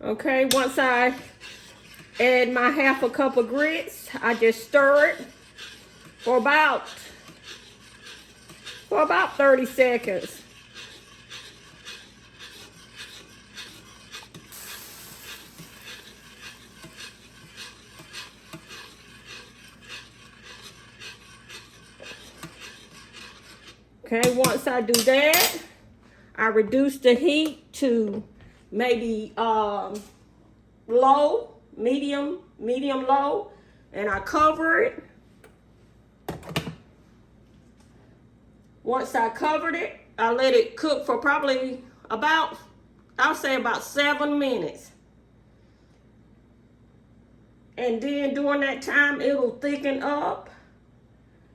Okay, once I add my half a cup of grits, I just stir it for about 30 seconds. Okay, once I do that, I reduce the heat to maybe low, medium low, and I cover it. Once I covered it, I let it cook for probably about, I'll say about 7 minutes. And then during that time, it'll thicken up.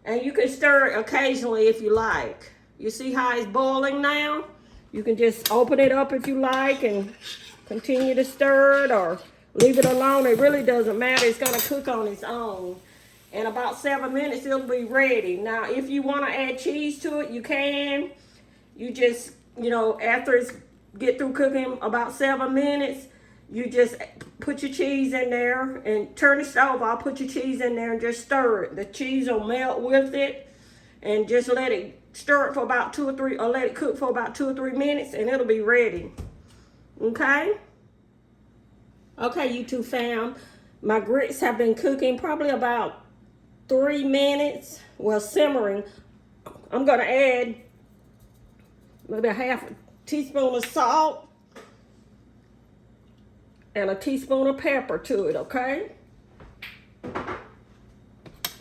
And you can stir it occasionally if you like. You see how it's boiling now? You can just open it up if you like and continue to stir it or leave it alone. It really doesn't matter. It's gonna cook on its own. In about 7 minutes, it'll be ready. Now, if you wanna add cheese to it, you can. You just, after it's get through cooking about 7 minutes, you just put your cheese in there and turn the stove off. Put your cheese in there and just stir it. The cheese will melt with it, and just let it stir it for about 2 or 3, or let it cook for about 2 or 3 minutes, and it'll be ready. Okay? Okay, YouTube fam. My grits have been cooking probably about 3 minutes. Well, simmering. I'm gonna add maybe a half a teaspoon of salt and a teaspoon of pepper to it, okay? I'm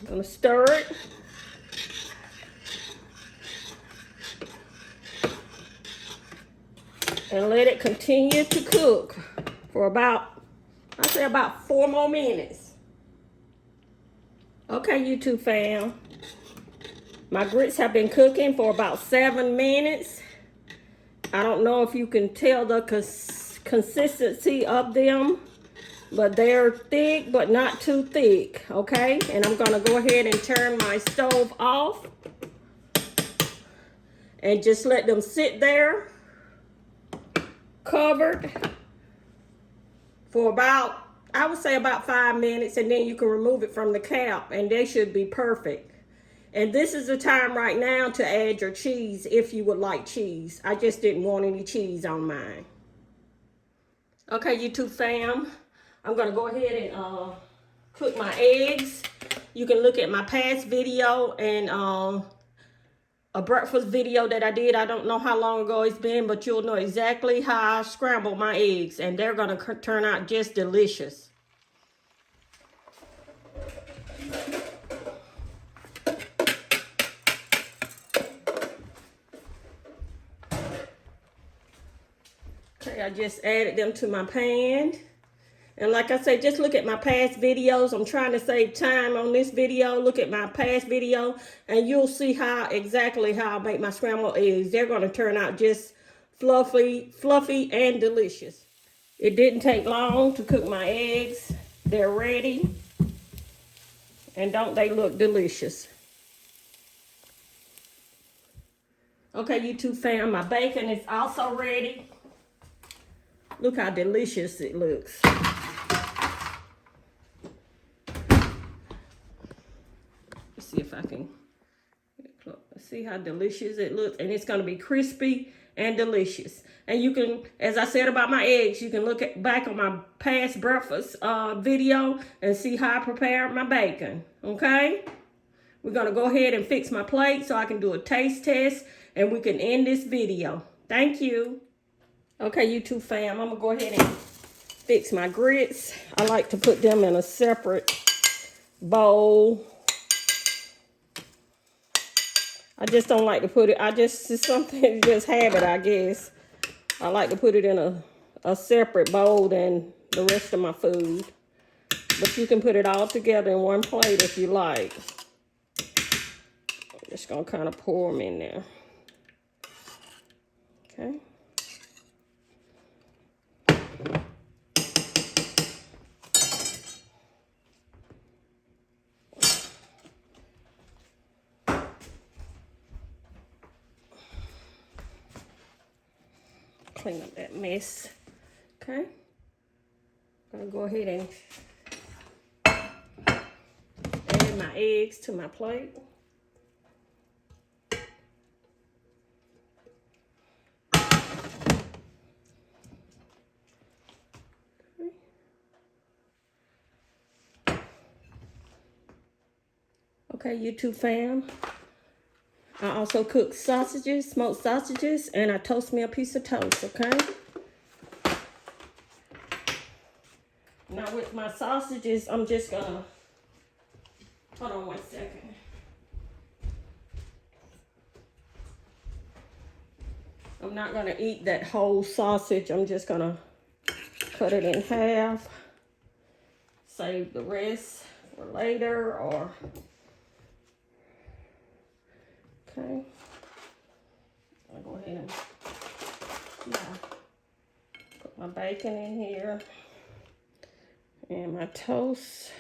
gonna stir it. And let it continue to cook for about, I'd say about 4 more minutes. Okay, YouTube fam. My grits have been cooking for about 7 minutes. I don't know if you can tell the consistency of them, but they're thick but not too thick, okay? And I'm gonna go ahead and turn my stove off and just let them sit there covered for about, I would say about 5 minutes, and then you can remove it from the cap and they should be perfect. And this is the time right now to add your cheese if you would like cheese. I just didn't want any cheese on mine. Okay, YouTube fam, I'm gonna go ahead and cook my eggs. You can look at my past video and a breakfast video that I did. I don't know how long ago it's been, but you'll know exactly how I scramble my eggs, and they're gonna turn out just delicious. Okay, I just added them to my pan. And like I say, just look at my past videos. I'm trying to save time on this video. Look at my past video and you'll see exactly how I make my scrambled eggs. They're going to turn out just fluffy and delicious. It didn't take long to cook my eggs. They're ready. And don't they look delicious? Okay, YouTube fam, my bacon is also ready. Look how delicious it looks. See if I can see how delicious it looks, and it's going to be crispy and delicious. And you can, as I said about my eggs, you can look back on my past breakfast video and see how I prepared my bacon. Okay, we're going to go ahead and fix my plate so I can do a taste test and we can end this video. Thank you. Okay, YouTube fam, I'm gonna go ahead and fix my grits. I like to put them in a separate bowl. I just don't like to put it, it's something, just habit, I guess. I like to put it in a separate bowl than the rest of my food. But you can put it all together in one plate if you like. I'm just gonna kind of pour them in there. Okay. Clean up that mess. Okay. I'll go ahead and add my eggs to my plate. Okay, YouTube fam. I also cook sausages, smoked sausages, and I toast me a piece of toast, okay? Now with my sausages, I'm just gonna, hold on 1 second. I'm not gonna eat that whole sausage. I'm just gonna cut it in half. Save the rest for later or, okay. I'll go ahead and, put my bacon in here. And my toast.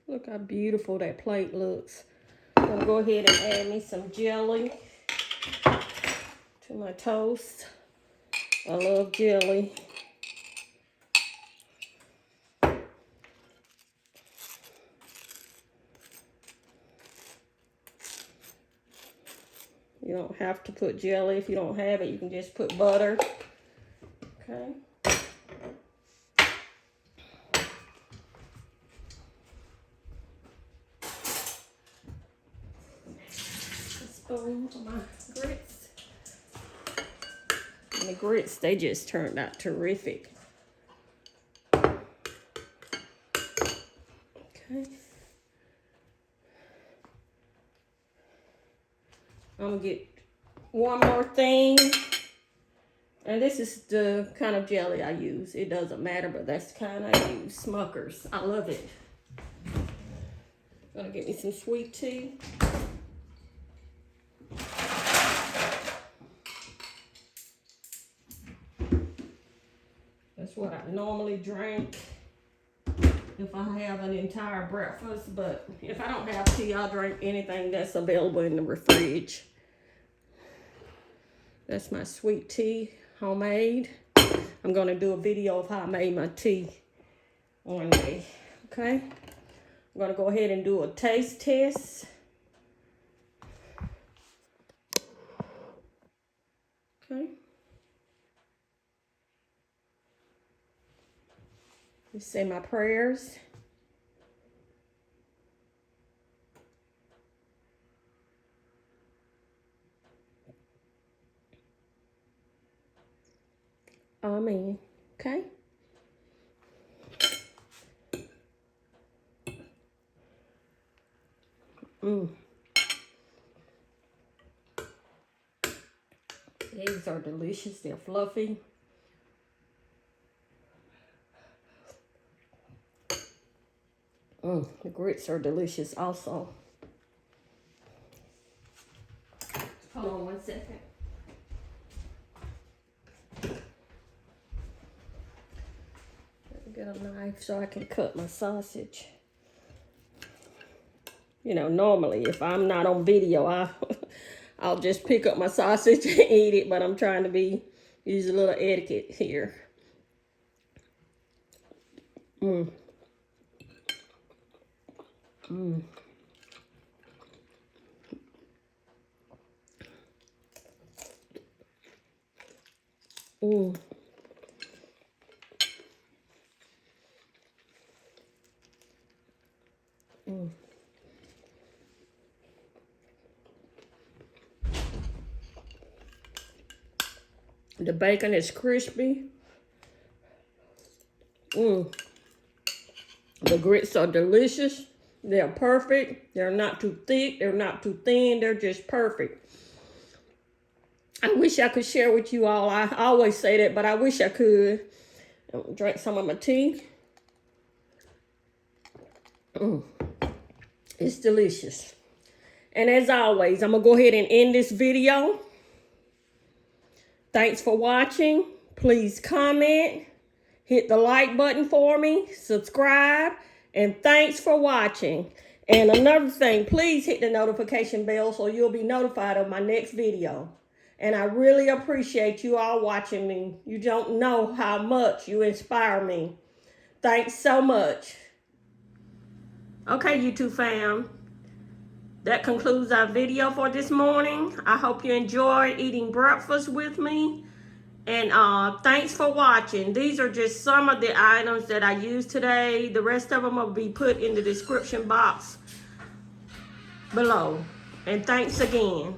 Look how beautiful that plate looks. I'm gonna go ahead and add me some jelly to my toast. I love jelly. You don't have to put jelly. If you don't have it, you can just put butter. Okay. A spoon for my grits. And the grits, they just turned out terrific. Okay. I'm gonna get one more thing. And this is the kind of jelly I use. It doesn't matter, but that's the kind I use. Smucker's. I love it. Gonna get me some sweet tea. That's what I normally drink if I have an entire breakfast. But if I don't have tea, I'll drink anything that's available in the fridge. That's my sweet tea, homemade. I'm gonna do a video of how I made my tea one day, okay? I'm gonna go ahead and do a taste test. Okay. Let's say my prayers. Amen. Okay. Eggs are delicious. They're fluffy. The grits are delicious also. Hold on 1 second. Get a knife so I can cut my sausage. You know, normally if I'm not on video, I'll just pick up my sausage and eat it, but I'm trying to use a little etiquette here. The bacon is crispy. The grits are delicious. They're perfect. They're not too thick. They're not too thin. They're just perfect. I wish I could share with you all. I always say that, but I wish I could. Drink some of my tea. It's delicious. And as always, I'm going to go ahead and end this video. Thanks for watching. Please comment. Hit the like button for me. Subscribe. And thanks for watching. And another thing, please hit the notification bell so you'll be notified of my next video. And I really appreciate you all watching me. You don't know how much you inspire me. Thanks so much. Okay, YouTube fam. That concludes our video for this morning. I hope you enjoyed eating breakfast with me. And thanks for watching. These are just some of the items that I used today. The rest of them will be put in the description box below. And thanks again.